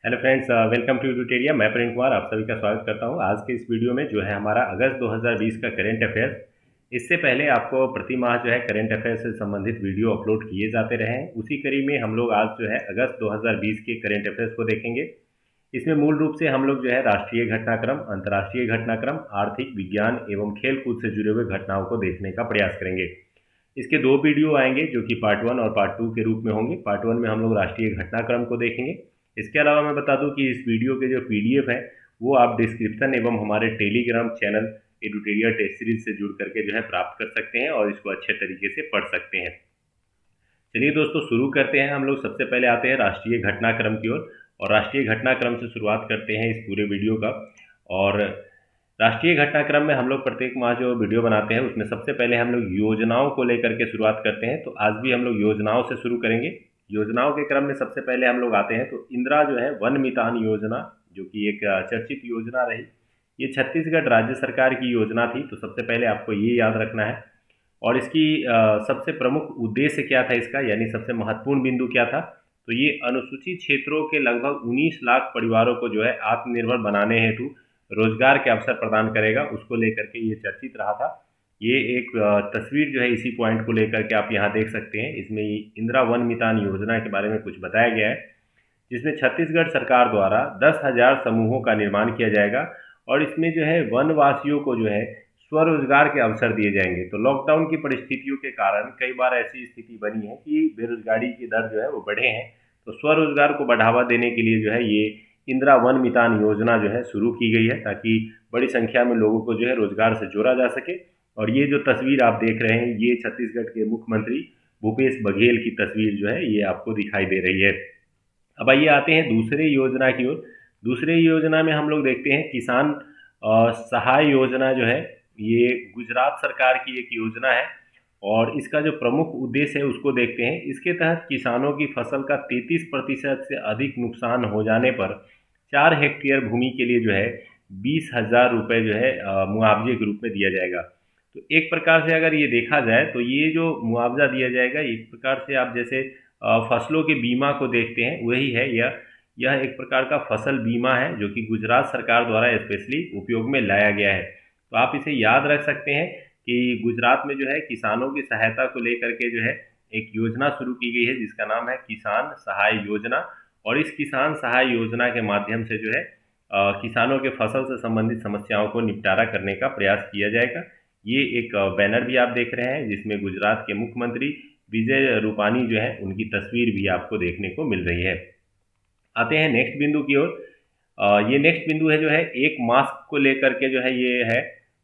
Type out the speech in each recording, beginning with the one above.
Hello friends, welcome to यूट्यूटेरिया। मैं प्रेम कुमार आप सभी का स्वागत करता हूं। आज के इस वीडियो में जो है हमारा अगस्त 2020 का करंट अफेयर्स। इससे पहले आपको प्रति माह जो है करंट अफेयर्स से संबंधित वीडियो अपलोड किए जाते रहे हैं। उसी कड़ी में हम लोग आज जो है अगस्त 2020 के करंट अफेयर्स को देखेंगे। इसमें मूल रूप से हम लोग जो है राष्ट्रीय घटनाक्रम, अंतर्राष्ट्रीय घटनाक्रम, आर्थिक, विज्ञान एवं खेल कूद से जुड़े हुए घटनाओं को देखने का प्रयास करेंगे। इसके दो वीडियो आएंगे जो कि पार्ट 1 और पार्ट 2 के रूप में होंगे। पार्ट 1 में हम लोग राष्ट्रीय घटनाक्रम को देखेंगे। इसके अलावा मैं बता दूं कि इस वीडियो के जो पीडीएफ है वो आप डिस्क्रिप्शन एवं हमारे टेलीग्राम चैनल एडुटेरिया टेस्ट सीरीज से जुड़ करके जो है प्राप्त कर सकते हैं और इसको अच्छे तरीके से पढ़ सकते हैं। चलिए दोस्तों, शुरू करते हैं। हम लोग सबसे पहले आते हैं राष्ट्रीय घटनाक्रम की ओर और राष्ट्रीय घटनाक्रम से शुरुआत करते हैं इस पूरे वीडियो का। और राष्ट्रीय घटनाक्रम में हम लोग प्रत्येक माह जो वीडियो बनाते हैं उसमें सबसे पहले हम लोग योजनाओं को लेकर के शुरुआत करते हैं। तो आज भी हम लोग योजनाओं से शुरू करेंगे। योजनाओं के क्रम में सबसे पहले हम लोग आते हैं तो इंदिरा जो है वन मितान योजना, जो कि एक चर्चित योजना रही। ये छत्तीसगढ़ राज्य सरकार की योजना थी। तो सबसे पहले आपको ये याद रखना है। और इसकी सबसे प्रमुख उद्देश्य क्या था इसका, यानी सबसे महत्वपूर्ण बिंदु क्या था। तो ये अनुसूचित क्षेत्रों के लगभग 19 लाख परिवारों को जो है आत्मनिर्भर बनाने हेतु रोजगार के अवसर प्रदान करेगा, उसको लेकर के ये चर्चित रहा था। ये एक तस्वीर जो है इसी पॉइंट को लेकर के आप यहाँ देख सकते हैं। इसमें इंदिरा वन मितान योजना के बारे में कुछ बताया गया है, जिसमें छत्तीसगढ़ सरकार द्वारा 10,000 समूहों का निर्माण किया जाएगा और इसमें जो है वनवासियों को जो है स्वरोजगार के अवसर दिए जाएंगे। तो लॉकडाउन की परिस्थितियों के कारण कई बार ऐसी स्थिति बनी है कि बेरोजगारी की दर जो है वो बढ़े हैं। तो स्वरोजगार को बढ़ावा देने के लिए जो है ये इंदिरा वन मितान योजना जो है शुरू की गई है, ताकि बड़ी संख्या में लोगों को जो है रोजगार से जोड़ा जा सके। और ये जो तस्वीर आप देख रहे हैं ये छत्तीसगढ़ के मुख्यमंत्री भूपेश बघेल की तस्वीर जो है ये आपको दिखाई दे रही है। अब आइए आते हैं दूसरे योजना की ओर। दूसरे योजना में हम लोग देखते हैं किसान सहाय योजना जो है ये गुजरात सरकार की एक योजना है और इसका जो प्रमुख उद्देश्य है उसको देखते हैं। इसके तहत किसानों की फसल का 33% से अधिक नुकसान हो जाने पर 4 हेक्टेयर भूमि के लिए जो है 20,000 रुपये जो है मुआवजे के रूप में दिया जाएगा। तो एक प्रकार से अगर ये देखा जाए तो ये जो मुआवजा दिया जाएगा एक प्रकार से आप जैसे फसलों के बीमा को देखते हैं वही है। यह एक प्रकार का फसल बीमा है जो कि गुजरात सरकार द्वारा स्पेशली उपयोग में लाया गया है। तो आप इसे याद रख सकते हैं कि गुजरात में जो है किसानों की सहायता को लेकर के जो है एक योजना शुरू की गई है जिसका नाम है किसान सहाय योजना। और इस किसान सहाय योजना के माध्यम से जो है किसानों के फसल से संबंधित समस्याओं को निपटारा करने का प्रयास किया जाएगा। ये एक बैनर भी आप देख रहे हैं जिसमें गुजरात के मुख्यमंत्री विजय रूपानी जो है उनकी तस्वीर भी आपको देखने को मिल रही है। आते हैं नेक्स्ट बिंदु की ओर। ये नेक्स्ट बिंदु है जो है एक मास्क को लेकर के जो है ये है।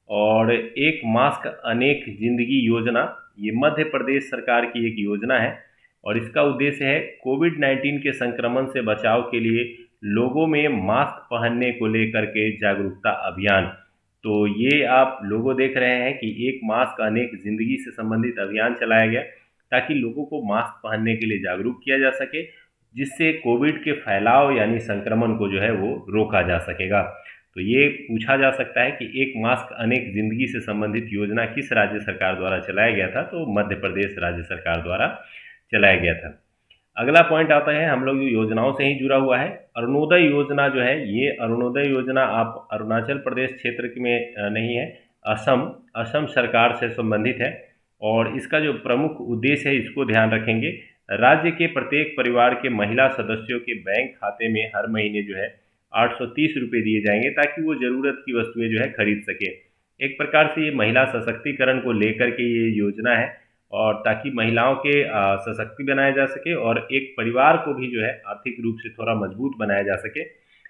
और एक मास्क अनेक जिंदगी योजना, ये मध्य प्रदेश सरकार की एक योजना है और इसका उद्देश्य है कोविड-19 के संक्रमण से बचाव के लिए लोगों में मास्क पहनने को लेकर के जागरूकता अभियान। तो ये आप लोगों देख रहे हैं कि एक मास्क अनेक जिंदगी से संबंधित अभियान चलाया गया ताकि लोगों को मास्क पहनने के लिए जागरूक किया जा सके, जिससे कोविड के फैलाव यानी संक्रमण को जो है वो रोका जा सकेगा। तो ये पूछा जा सकता है कि एक मास्क अनेक जिंदगी से संबंधित योजना किस राज्य सरकार द्वारा चलाया गया था। तो मध्य प्रदेश राज्य सरकार द्वारा चलाया गया था। अगला पॉइंट आता है हम लोग जो योजनाओं से ही जुड़ा हुआ है, अरुणोदय योजना जो है। ये अरुणोदय योजना आप अरुणाचल प्रदेश क्षेत्र में नहीं है, असम सरकार से संबंधित है। और इसका जो प्रमुख उद्देश्य है इसको ध्यान रखेंगे। राज्य के प्रत्येक परिवार के महिला सदस्यों के बैंक खाते में हर महीने जो है 830 रुपये दिए जाएंगे ताकि वो ज़रूरत की वस्तुएं जो है खरीद सके। एक प्रकार से ये महिला सशक्तिकरण को लेकर के ये योजना है और ताकि महिलाओं के सशक्ति बनाया जा सके और एक परिवार को भी जो है आर्थिक रूप से थोड़ा मजबूत बनाया जा सके।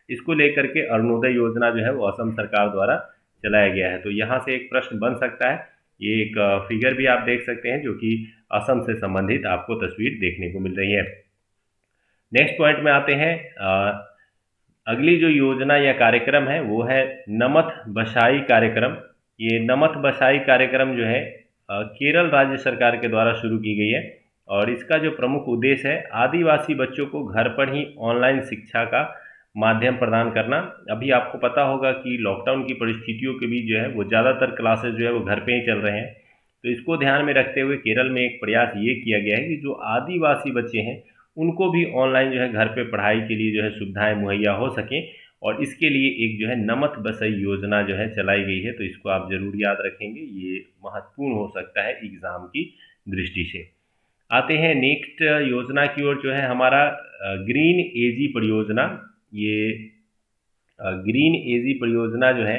इसको लेकर के अरुणोदय योजना जो है वो असम सरकार द्वारा चलाया गया है। तो यहाँ से एक प्रश्न बन सकता है। ये एक फिगर भी आप देख सकते हैं जो कि असम से संबंधित आपको तस्वीर देखने को मिल रही है। नेक्स्ट पॉइंट में आते हैं। अगली जो योजना या कार्यक्रम है वो है नमत बसाई कार्यक्रम। ये नमत बसाई कार्यक्रम जो है केरल राज्य सरकार के द्वारा शुरू की गई है और इसका जो प्रमुख उद्देश्य है आदिवासी बच्चों को घर पर ही ऑनलाइन शिक्षा का माध्यम प्रदान करना। अभी आपको पता होगा कि लॉकडाउन की परिस्थितियों के बीच जो है वो ज़्यादातर क्लासेस जो है वो घर पे ही चल रहे हैं। तो इसको ध्यान में रखते हुए केरल में एक प्रयास ये किया गया है कि जो आदिवासी बच्चे हैं उनको भी ऑनलाइन जो है घर पे पढ़ाई के लिए जो है सुविधाएं मुहैया हो सकें, और इसके लिए एक जो है नमक बसई योजना जो है चलाई गई है। तो इसको आप जरूर याद रखेंगे, ये महत्वपूर्ण हो सकता है एग्जाम की दृष्टि से। आते हैं नेक्स्ट योजना की ओर, जो है हमारा ग्रीन एजी परियोजना। ये ग्रीन एजी परियोजना जो है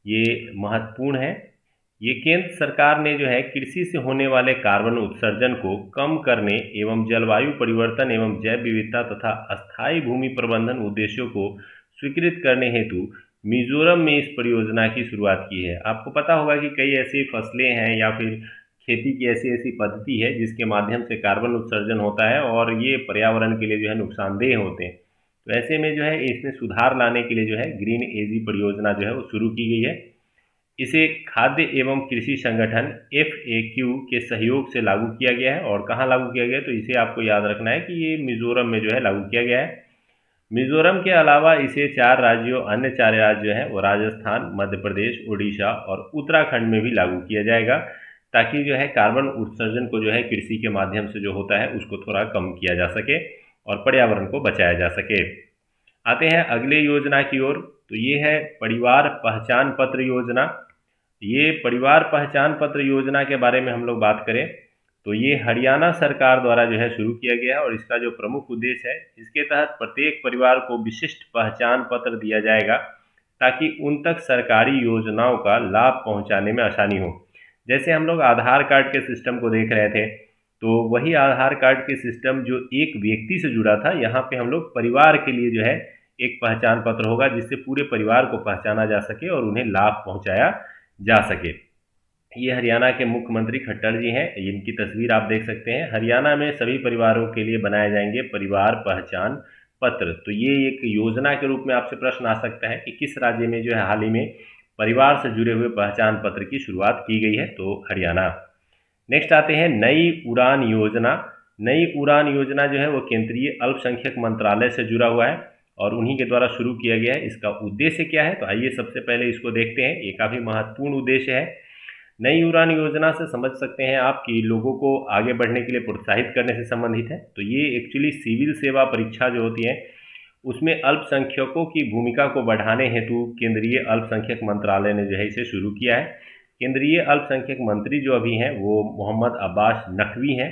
ये महत्वपूर्ण है। ये केंद्र सरकार ने जो है कृषि से होने वाले कार्बन उत्सर्जन को कम करने एवं जलवायु परिवर्तन एवं जैव विविधता तथा अस्थायी भूमि प्रबंधन उद्देश्यों को स्वीकृत करने हेतु मिजोरम में इस परियोजना की शुरुआत की है। आपको पता होगा कि कई ऐसी फसलें हैं या फिर खेती की ऐसी ऐसी पद्धति है जिसके माध्यम से कार्बन उत्सर्जन होता है और ये पर्यावरण के लिए जो है नुकसानदेह होते हैं। तो ऐसे में जो है इसमें सुधार लाने के लिए जो है ग्रीन एजी परियोजना जो है वो शुरू की गई है। इसे खाद्य एवं कृषि संगठन FAQ के सहयोग से लागू किया गया है। और कहाँ लागू किया गया है, तो इसे आपको याद रखना है कि ये मिजोरम में जो है लागू किया गया है। मिजोरम के अलावा इसे अन्य 4 राज्य जो है वो राजस्थान, मध्य प्रदेश, उड़ीसा और उत्तराखंड में भी लागू किया जाएगा, ताकि जो है कार्बन उत्सर्जन को जो है कृषि के माध्यम से जो होता है उसको थोड़ा कम किया जा सके और पर्यावरण को बचाया जा सके। आते हैं अगले योजना की ओर, तो ये है परिवार पहचान पत्र योजना। ये परिवार पहचान पत्र योजना के बारे में हम लोग बात करें तो ये हरियाणा सरकार द्वारा जो है शुरू किया गया है। और इसका जो प्रमुख उद्देश्य है, इसके तहत प्रत्येक परिवार को विशिष्ट पहचान पत्र दिया जाएगा ताकि उन तक सरकारी योजनाओं का लाभ पहुंचाने में आसानी हो। जैसे हम लोग आधार कार्ड के सिस्टम को देख रहे थे, तो वही आधार कार्ड के सिस्टम जो एक व्यक्ति से जुड़ा था, यहाँ पे हम लोग परिवार के लिए जो है एक पहचान पत्र होगा जिससे पूरे परिवार को पहचाना जा सके और उन्हें लाभ पहुंचाया जा सके। ये हरियाणा के मुख्यमंत्री खट्टर जी हैं, इनकी तस्वीर आप देख सकते हैं। हरियाणा में सभी परिवारों के लिए बनाए जाएंगे परिवार पहचान पत्र। तो ये एक योजना के रूप में आपसे प्रश्न आ सकता है कि किस राज्य में जो है हाल ही में परिवार से जुड़े हुए पहचान पत्र की शुरुआत की गई है, तो हरियाणा। नेक्स्ट आते हैं नई उड़ान योजना। नई उड़ान योजना जो है वो केंद्रीय अल्पसंख्यक मंत्रालय से जुड़ा हुआ है और उन्हीं के द्वारा शुरू किया गया है। इसका उद्देश्य क्या है, तो आइए सबसे पहले इसको देखते हैं। ये काफ़ी महत्वपूर्ण उद्देश्य है। नई उड़ान योजना से समझ सकते हैं आप कि लोगों को आगे बढ़ने के लिए प्रोत्साहित करने से संबंधित है। तो ये एक्चुअली सिविल सेवा परीक्षा जो होती है उसमें अल्पसंख्यकों की भूमिका को बढ़ाने हेतु केंद्रीय अल्पसंख्यक मंत्रालय ने जो है इसे शुरू किया है। केंद्रीय अल्पसंख्यक मंत्री जो अभी हैं वो मोहम्मद अब्बास नकवी हैं।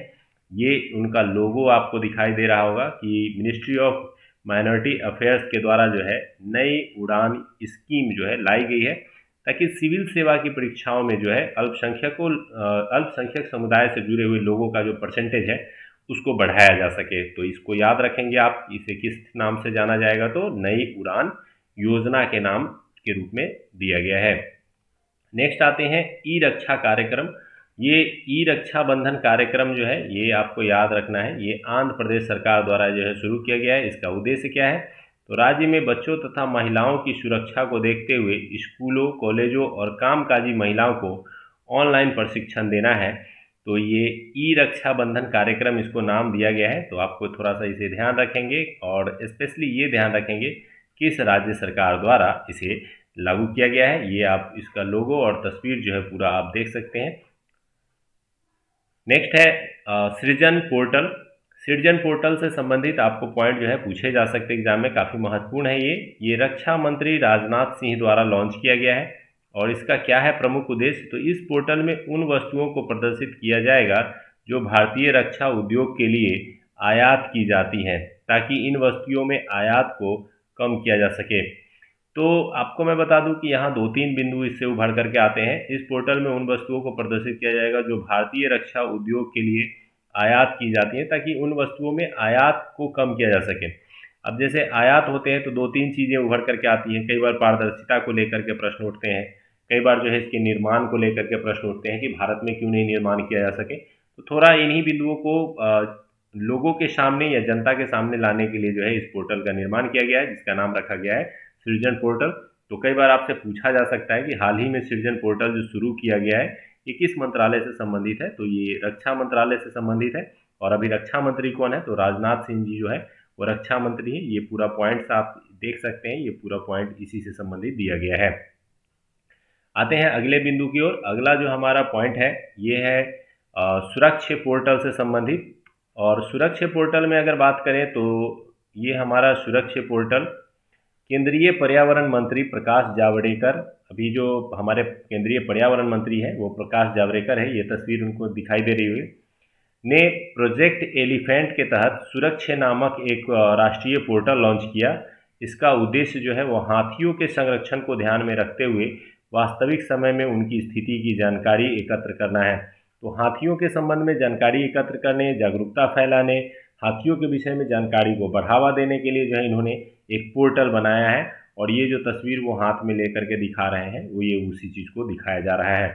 ये उनका लोगो आपको दिखाई दे रहा होगा कि मिनिस्ट्री ऑफ माइनॉरिटी अफेयर्स के द्वारा जो है नई उड़ान स्कीम जो है लाई गई है ताकि सिविल सेवा की परीक्षाओं में जो है अल्पसंख्यक समुदाय से जुड़े हुए लोगों का जो परसेंटेज है उसको बढ़ाया जा सके। तो इसको याद रखेंगे आप। इसे किस नाम से जाना जाएगा, तो नई उड़ान योजना के नाम के रूप में दिया गया है। नेक्स्ट आते हैं ई रक्षा कार्यक्रम। ये ई रक्षा बंधन कार्यक्रम जो है ये आपको याद रखना है। ये आंध्र प्रदेश सरकार द्वारा जो है शुरू किया गया है। इसका उद्देश्य क्या है, तो राज्य में बच्चों तथा महिलाओं की सुरक्षा को देखते हुए स्कूलों, कॉलेजों और कामकाजी महिलाओं को ऑनलाइन प्रशिक्षण देना है। तो ये ई रक्षा बंधन कार्यक्रम इसको नाम दिया गया है। तो आपको थोड़ा सा इसे ध्यान रखेंगे और स्पेशली ये ध्यान रखेंगे किस राज्य सरकार द्वारा इसे लागू किया गया है। ये आप इसका लोगो और तस्वीर जो है पूरा आप देख सकते हैं। नेक्स्ट है सृजन पोर्टल। सृजन पोर्टल से संबंधित आपको पॉइंट जो है पूछे जा सकते हैं एग्जाम में, काफ़ी महत्वपूर्ण है। ये रक्षा मंत्री राजनाथ सिंह द्वारा लॉन्च किया गया है। और इसका क्या है प्रमुख उद्देश्य, तो इस पोर्टल में उन वस्तुओं को प्रदर्शित किया जाएगा जो भारतीय रक्षा उद्योग के लिए आयात की जाती हैं, ताकि इन वस्तुओं में आयात को कम किया जा सके। तो आपको मैं बता दूं कि यहाँ 2-3 बिंदु इससे उभर करके आते हैं। इस पोर्टल में उन वस्तुओं को प्रदर्शित किया जाएगा जो भारतीय रक्षा उद्योग के लिए आयात की जाती हैं, ताकि उन वस्तुओं में आयात को कम किया जा सके। अब जैसे आयात होते हैं तो 2-3 चीज़ें उभर करके आती हैं। कई बार पारदर्शिता को लेकर के प्रश्न उठते हैं, कई बार जो है इसके निर्माण को लेकर के प्रश्न उठते हैं कि भारत में क्यों नहीं निर्माण किया जा सके। तो थोड़ा इन्हीं बिंदुओं को लोगों के सामने या जनता के सामने लाने के लिए जो है इस पोर्टल का निर्माण किया गया है, जिसका नाम रखा गया है सृजन पोर्टल। तो कई बार आपसे पूछा जा सकता है कि हाल ही में सृजन पोर्टल जो शुरू किया गया है ये किस मंत्रालय से संबंधित है, तो ये रक्षा मंत्रालय से संबंधित है। और अभी रक्षा मंत्री कौन है, तो राजनाथ सिंह जी जो है वो रक्षा मंत्री है। ये पूरा पॉइंट्स आप देख सकते हैं, ये पूरा पॉइंट इसी से संबंधित दिया गया है। आते हैं अगले बिंदु की ओर। अगला जो हमारा पॉइंट है ये है सुरक्षा पोर्टल से संबंधित। और सुरक्षा पोर्टल में अगर बात करें तो ये हमारा सुरक्षा पोर्टल केंद्रीय पर्यावरण मंत्री प्रकाश जावड़ेकर, अभी जो हमारे केंद्रीय पर्यावरण मंत्री हैं वो प्रकाश जावड़ेकर है, ये तस्वीर उनको दिखाई दे रही हुई, ने प्रोजेक्ट एलिफेंट के तहत सुरक्षा नामक एक राष्ट्रीय पोर्टल लॉन्च किया। इसका उद्देश्य जो है वो हाथियों के संरक्षण को ध्यान में रखते हुए वास्तविक समय में उनकी स्थिति की जानकारी एकत्र करना है। तो हाथियों के संबंध में जानकारी एकत्र करने, जागरूकता फैलाने, हाथियों के विषय में जानकारी को बढ़ावा देने के लिए जो है इन्होंने एक पोर्टल बनाया है। और ये जो तस्वीर वो हाथ में लेकर के दिखा रहे हैं वो ये उसी चीज़ को दिखाया जा रहा है।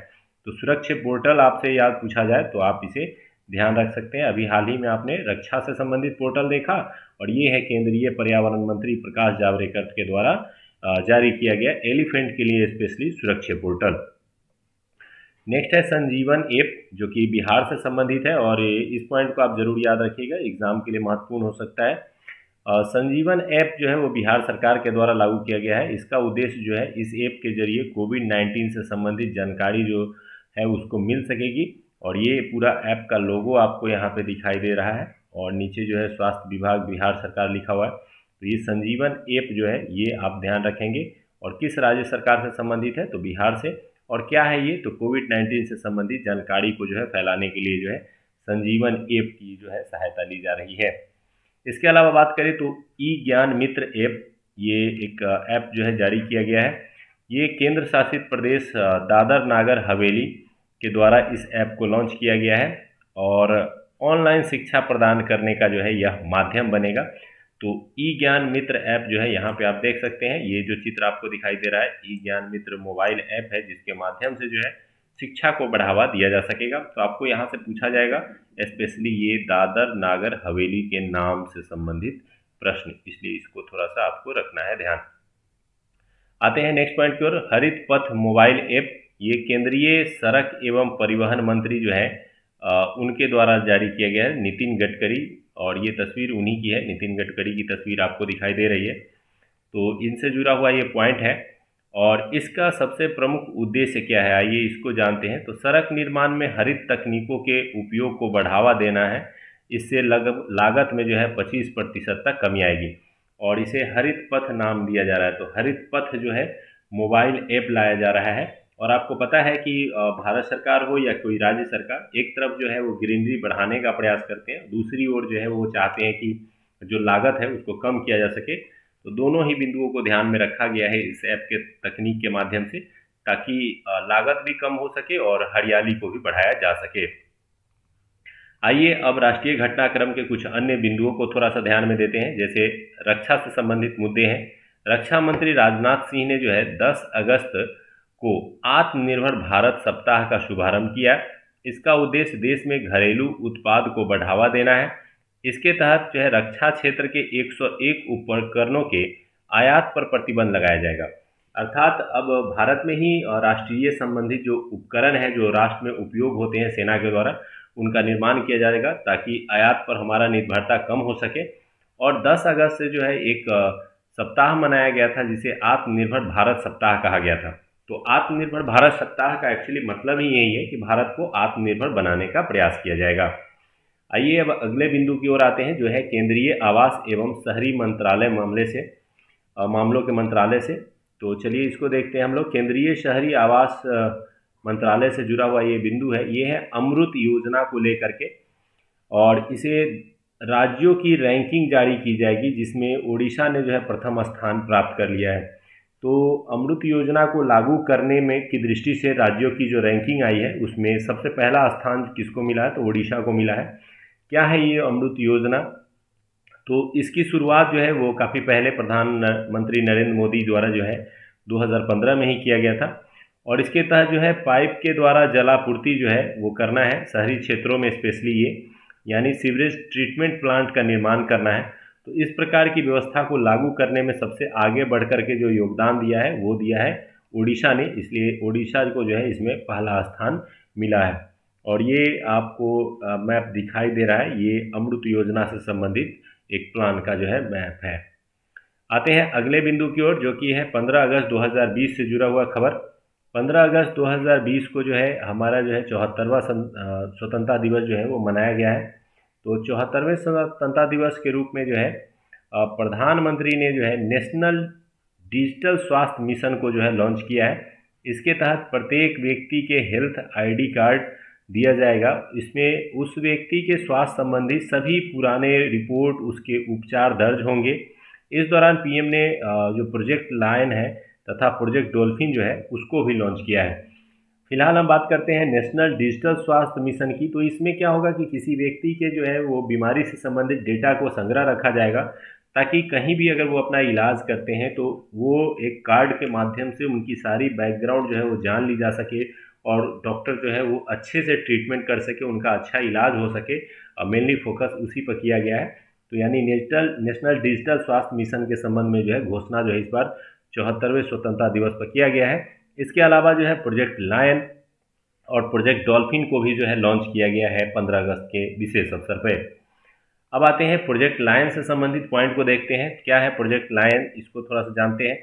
तो सुरक्षा पोर्टल आपसे याद पूछा जाए तो आप इसे ध्यान रख सकते हैं। अभी हाल ही में आपने रक्षा से संबंधित पोर्टल देखा, और ये है केंद्रीय पर्यावरण मंत्री प्रकाश जावड़ेकर के द्वारा जारी किया गया एलिफेंट के लिए स्पेशली सुरक्षा पोर्टल। नेक्स्ट है संजीवन ऐप, जो कि बिहार से संबंधित है, और इस पॉइंट को आप जरूर याद रखिएगा, एग्जाम के लिए महत्वपूर्ण हो सकता है। संजीवन ऐप जो है वो बिहार सरकार के द्वारा लागू किया गया है। इसका उद्देश्य जो है इस ऐप के जरिए कोविड-19 से संबंधित जानकारी जो है उसको मिल सकेगी। और ये पूरा ऐप का लोगो आपको यहाँ पे दिखाई दे रहा है, और नीचे जो है स्वास्थ्य विभाग बिहार सरकार लिखा हुआ है। तो ये संजीवन ऐप जो है ये आप ध्यान रखेंगे। और किस राज्य सरकार से संबंधित है तो बिहार से। और क्या है ये, तो कोविड-19 से संबंधित जानकारी को जो है फैलाने के लिए जो है संजीवन ऐप की जो है सहायता ली जा रही है। इसके अलावा बात करें तो ई ज्ञान मित्र ऐप, ये एक ऐप जो है जारी किया गया है। ये केंद्र शासित प्रदेश दादर नागर हवेली के द्वारा इस ऐप को लॉन्च किया गया है, और ऑनलाइन शिक्षा प्रदान करने का जो है यह माध्यम बनेगा। तो ई ज्ञान मित्र ऐप जो है यहाँ पे आप देख सकते हैं, ये जो चित्र आपको दिखाई दे रहा है ई ज्ञान मित्र मोबाइल ऐप है, जिसके माध्यम से जो है शिक्षा को बढ़ावा दिया जा सकेगा। तो आपको यहाँ से पूछा जाएगा स्पेशली ये दादर नागर हवेली के नाम से संबंधित प्रश्न, इसलिए इसको थोड़ा सा आपको रखना है ध्यान। आते हैं नेक्स्ट पॉइंट की ओर, हरित पथ मोबाइल ऐप। ये केंद्रीय सड़क एवं परिवहन मंत्री जो है उनके द्वारा जारी किया गया है, नितिन गडकरी, और ये तस्वीर उन्हीं की है, नितिन गडकरी की तस्वीर आपको दिखाई दे रही है। तो इनसे जुड़ा हुआ ये पॉइंट है, और इसका सबसे प्रमुख उद्देश्य क्या है आइए इसको जानते हैं। तो सड़क निर्माण में हरित तकनीकों के उपयोग को बढ़ावा देना है। इससे लागत में जो है 25% तक कमी आएगी, और इसे हरित पथ नाम दिया जा रहा है। तो हरित पथ जो है मोबाइल ऐप लाया जा रहा है। और आपको पता है कि भारत सरकार हो या कोई राज्य सरकार, एक तरफ जो है वो ग्रीनरी बढ़ाने का प्रयास करते हैं, दूसरी ओर जो है वो चाहते हैं कि जो लागत है उसको कम किया जा सके। तो दोनों ही बिंदुओं को ध्यान में रखा गया है इस ऐप के तकनीक के माध्यम से, ताकि लागत भी कम हो सके और हरियाली को भी बढ़ाया जा सके। आइए अब राष्ट्रीय घटनाक्रम के कुछ अन्य बिंदुओं को थोड़ा सा ध्यान में देते हैं। जैसे रक्षा से संबंधित मुद्दे हैं। रक्षा मंत्री राजनाथ सिंह ने जो है 10 अगस्त को आत्मनिर्भर भारत सप्ताह का शुभारंभ किया। इसका उद्देश्य देश में घरेलू उत्पाद को बढ़ावा देना है। इसके तहत जो है रक्षा क्षेत्र के 101 उपकरणों के आयात पर प्रतिबंध लगाया जाएगा। अर्थात अब भारत में ही राष्ट्रीय संबंधित जो उपकरण है जो राष्ट्र में उपयोग होते हैं सेना के द्वारा, उनका निर्माण किया जाएगा ताकि आयात पर हमारा निर्भरता कम हो सके। और 10 अगस्त से जो है एक सप्ताह मनाया गया था जिसे आत्मनिर्भर भारत सप्ताह कहा गया था। तो आत्मनिर्भर भारत सप्ताह का एक्चुअली मतलब ही यही है कि भारत को आत्मनिर्भर बनाने का प्रयास किया जाएगा। आइए अब अगले बिंदु की ओर आते हैं, जो है केंद्रीय आवास एवं शहरी मंत्रालय मामलों के मंत्रालय से। तो चलिए इसको देखते हैं हम लोग। केंद्रीय शहरी आवास मंत्रालय से जुड़ा हुआ ये बिंदु है, ये है अमृत योजना को लेकर के, और इसे राज्यों की रैंकिंग जारी की जाएगी, जिसमें ओडिशा ने जो है प्रथम स्थान प्राप्त कर लिया है। तो अमृत योजना को लागू करने में की दृष्टि से राज्यों की जो रैंकिंग आई है उसमें सबसे पहला स्थान किसको मिला है, तो ओडिशा को मिला है। क्या है ये अमृत योजना, तो इसकी शुरुआत जो है वो काफ़ी पहले प्रधानमंत्री नरेंद्र मोदी द्वारा जो है 2015 में ही किया गया था। और इसके तहत जो है पाइप के द्वारा जलापूर्ति जो है वो करना है शहरी क्षेत्रों में, स्पेशली ये यानी सीवरेज ट्रीटमेंट प्लांट का निर्माण करना है। तो इस प्रकार की व्यवस्था को लागू करने में सबसे आगे बढ़ कर के जो योगदान दिया है वो दिया है ओडिशा ने, इसलिए ओडिशा को जो है इसमें पहला स्थान मिला है। और ये आपको मैप दिखाई दे रहा है, ये अमृत योजना से संबंधित एक प्लान का जो है मैप है। आते हैं अगले बिंदु की ओर, जो कि है 15 अगस्त 2020 से जुड़ा हुआ खबर। 15 अगस्त 2020 को जो है हमारा जो है 74वां स्वतंत्रता दिवस जो है वो मनाया गया है। तो 74वें स्वतंत्रता दिवस के रूप में जो है प्रधानमंत्री ने जो है नेशनल डिजिटल स्वास्थ्य मिशन को जो है लॉन्च किया है। इसके तहत प्रत्येक व्यक्ति के हेल्थ आईडी कार्ड दिया जाएगा। इसमें उस व्यक्ति के स्वास्थ्य संबंधी सभी पुराने रिपोर्ट, उसके उपचार दर्ज होंगे। इस दौरान पीएम ने जो प्रोजेक्ट लायन है तथा प्रोजेक्ट डॉल्फिन जो है उसको भी लॉन्च किया है। फिलहाल हम बात करते हैं नेशनल डिजिटल स्वास्थ्य मिशन की। तो इसमें क्या होगा कि किसी व्यक्ति के जो है वो बीमारी से संबंधित डेटा को संग्रह रखा जाएगा, ताकि कहीं भी अगर वो अपना इलाज करते हैं तो वो एक कार्ड के माध्यम से उनकी सारी बैकग्राउंड जो है वो जान ली जा सके और डॉक्टर जो है वो अच्छे से ट्रीटमेंट कर सके, उनका अच्छा इलाज हो सके। मेनली फोकस उसी पर किया गया है। तो यानी नेशनल डिजिटल स्वास्थ्य मिशन के संबंध में जो है घोषणा जो है इस बार 74वें स्वतंत्रता दिवस पर किया गया है। इसके अलावा जो है प्रोजेक्ट लायन और प्रोजेक्ट डॉल्फिन को भी जो है लॉन्च किया गया है 15 अगस्त के विशेष अवसर पर। अब आते हैं प्रोजेक्ट लायन से संबंधित पॉइंट को देखते हैं। क्या है प्रोजेक्ट लायन, इसको थोड़ा सा जानते हैं।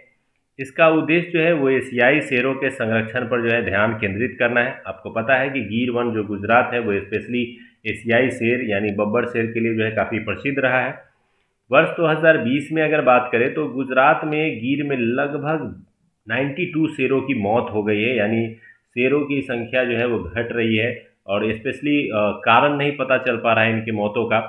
इसका उद्देश्य जो है वो एशियाई शेरों के संरक्षण पर जो है ध्यान केंद्रित करना है। आपको पता है कि गिर वन जो गुजरात है वो स्पेशली एशियाई शेर यानी बब्बर शेर के लिए जो है काफ़ी प्रसिद्ध रहा है। वर्ष 2020 में अगर बात करें तो गुजरात में गिर में लगभग 92 शेरों की मौत हो गई है, यानी शेरों की संख्या जो है वो घट रही है और स्पेशली कारण नहीं पता चल पा रहा है इनकी मौतों का।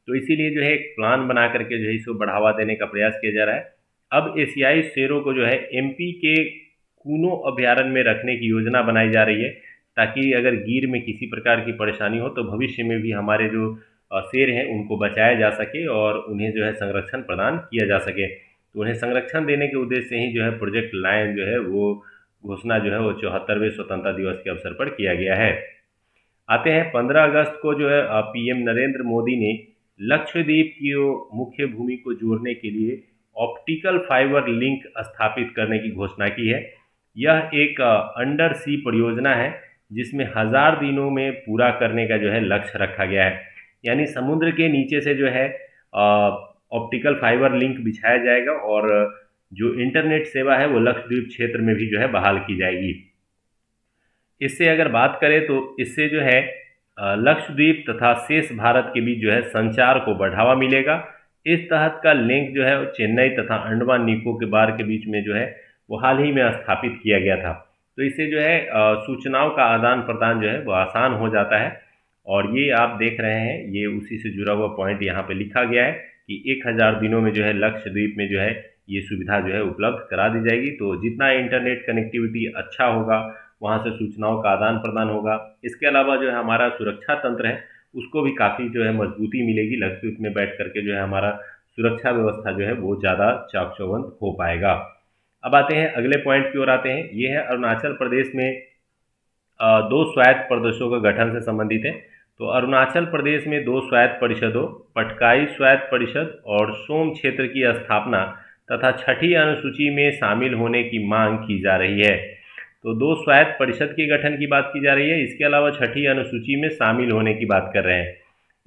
तो इसीलिए जो है एक प्लान बना करके जो है इसको बढ़ावा देने का प्रयास किया जा रहा है। अब एशियाई शेरों को जो है एमपी के कूनो अभ्यारण्य में रखने की योजना बनाई जा रही है, ताकि अगर गिर में किसी प्रकार की परेशानी हो तो भविष्य में भी हमारे जो शेर हैं उनको बचाया जा सके और उन्हें जो है संरक्षण प्रदान किया जा सके। तो उन्हें संरक्षण देने के उद्देश्य से ही जो है प्रोजेक्ट लायन जो है वो घोषणा जो है वो 74वें स्वतंत्रता दिवस के अवसर पर किया गया है। आते हैं 15 अगस्त को जो है पीएम नरेंद्र मोदी ने लक्षद्वीप की मुख्य भूमि को जोड़ने के लिए ऑप्टिकल फाइबर लिंक स्थापित करने की घोषणा की है। यह एक अंडर सी परियोजना है जिसमें 1000 दिनों में पूरा करने का जो है लक्ष्य रखा गया है। यानी समुद्र के नीचे से जो है ऑप्टिकल फाइबर लिंक बिछाया जाएगा और जो इंटरनेट सेवा है वो लक्षद्वीप क्षेत्र में भी जो है बहाल की जाएगी। इससे अगर बात करें तो इससे जो है लक्षद्वीप तथा शेष भारत के बीच जो है संचार को बढ़ावा मिलेगा। इस तहत का लिंक जो है चेन्नई तथा अंडमान निकोबार के बीच में जो है वो हाल ही में स्थापित किया गया था। तो इससे जो है सूचनाओं का आदान प्रदान जो है वो आसान हो जाता है। और ये आप देख रहे हैं, ये उसी से जुड़ा हुआ पॉइंट यहाँ पे लिखा गया है कि 1000 दिनों में जो है लक्षद्वीप में जो है ये सुविधा जो है उपलब्ध करा दी जाएगी। तो जितना इंटरनेट कनेक्टिविटी अच्छा होगा वहाँ से सूचनाओं का आदान प्रदान होगा। इसके अलावा जो है हमारा सुरक्षा तंत्र है उसको भी काफ़ी जो है मजबूती मिलेगी। लक्षद्वीप में बैठ करके जो है हमारा सुरक्षा व्यवस्था जो है वो ज़्यादा चाक चौबंद हो पाएगा। अब आते हैं अगले पॉइंट की ओर आते हैं। ये है अरुणाचल प्रदेश में 2 स्वायत्त प्रदेशों का गठन से संबंधित है। तो अरुणाचल प्रदेश में 2 स्वायत्त परिषदों पटकाई स्वायत्त परिषद और सोम क्षेत्र की स्थापना तथा छठी अनुसूची में शामिल होने की मांग की जा रही है। तो 2 स्वायत्त परिषद के गठन की बात की जा रही है। इसके अलावा छठी अनुसूची में शामिल होने की बात कर रहे हैं।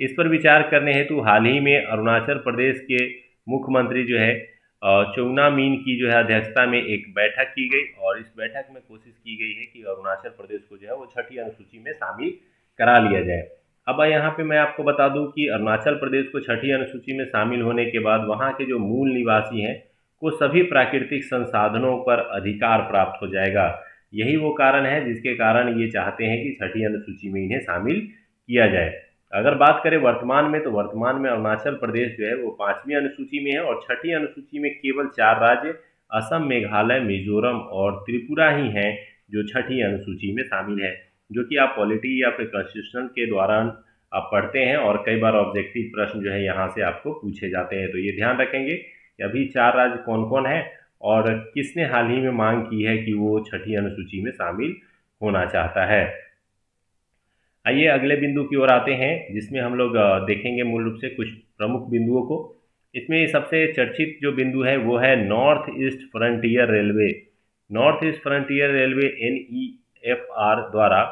इस पर विचार करने हेतु हाल ही में अरुणाचल प्रदेश के मुख्यमंत्री जो है चौना मीन की जो है अध्यक्षता में एक बैठक की गई और इस बैठक में कोशिश की गई है कि अरुणाचल प्रदेश को जो है वो छठी अनुसूची में शामिल करा लिया जाए। अब यहाँ पे मैं आपको बता दूं कि अरुणाचल प्रदेश को छठी अनुसूची में शामिल होने के बाद वहाँ के जो मूल निवासी हैं को सभी प्राकृतिक संसाधनों पर अधिकार प्राप्त हो जाएगा। यही वो कारण है जिसके कारण ये चाहते हैं कि छठी अनुसूची में इन्हें शामिल किया जाए। अगर बात करें वर्तमान में, तो वर्तमान में अरुणाचल प्रदेश जो है वो 5वीं अनुसूची में है और छठी अनुसूची में केवल 4 राज्य असम, मेघालय, मिजोरम और त्रिपुरा ही हैं जो छठी अनुसूची में शामिल है, जो कि आप पॉलिटी या फिर कॉन्स्टिट्यूशन के दौरान आप पढ़ते हैं और कई बार ऑब्जेक्टिव प्रश्न जो है यहाँ से आपको पूछे जाते हैं। तो ये ध्यान रखेंगे कि अभी 4 राज्य कौन कौन है और किसने हाल ही में मांग की है कि वो छठी अनुसूची में शामिल होना चाहता है। आइए अगले बिंदु की ओर आते हैं जिसमें हम लोग देखेंगे मूल रूप से कुछ प्रमुख बिंदुओं को। इसमें सबसे चर्चित जो बिंदु है वो है north east frontier railway. North east frontier railway NEFR द्वारा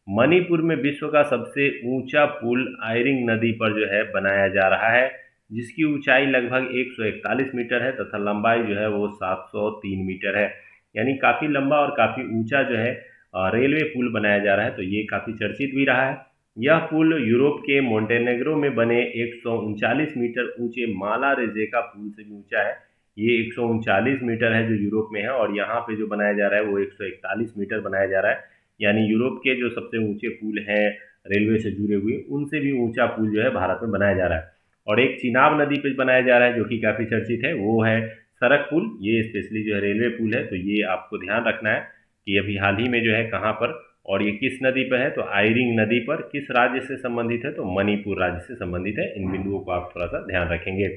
मणिपुर में विश्व का सबसे ऊंचा पुल आयरिंग नदी पर जो है बनाया जा रहा है, जिसकी ऊंचाई लगभग 141 मीटर है तथा लंबाई जो है वो 703 मीटर है। यानी काफ़ी लंबा और काफ़ी ऊंचा जो है रेलवे पुल बनाया जा रहा है। तो ये काफ़ी चर्चित भी रहा है। यह पुल यूरोप के मोंटेनेग्रो में बने 139 मीटर ऊंचे माला रेजेका पुल से भी ऊंचा है। ये 139 मीटर है जो यूरोप में है, और यहाँ पे जो बनाया जा रहा है वो 141 मीटर बनाया जा रहा है। यानी यूरोप के जो सबसे ऊंचे पुल हैं रेलवे से जुड़े हुए, उनसे भी ऊंचा पुल जो है भारत में बनाया जा रहा है। और एक चिनाब नदी पे बनाया जा रहा है जो कि काफ़ी चर्चित है, वो है सड़क पुल। ये स्पेशली जो है रेलवे पुल है, तो ये आपको ध्यान रखना है कि अभी हाल ही में जो है कहाँ पर और ये किस नदी पर है, तो आयरिंग नदी पर। किस राज्य से संबंधित है, तो मणिपुर राज्य से संबंधित है। इन बिंदुओं को आप थोड़ा सा ध्यान रखेंगे।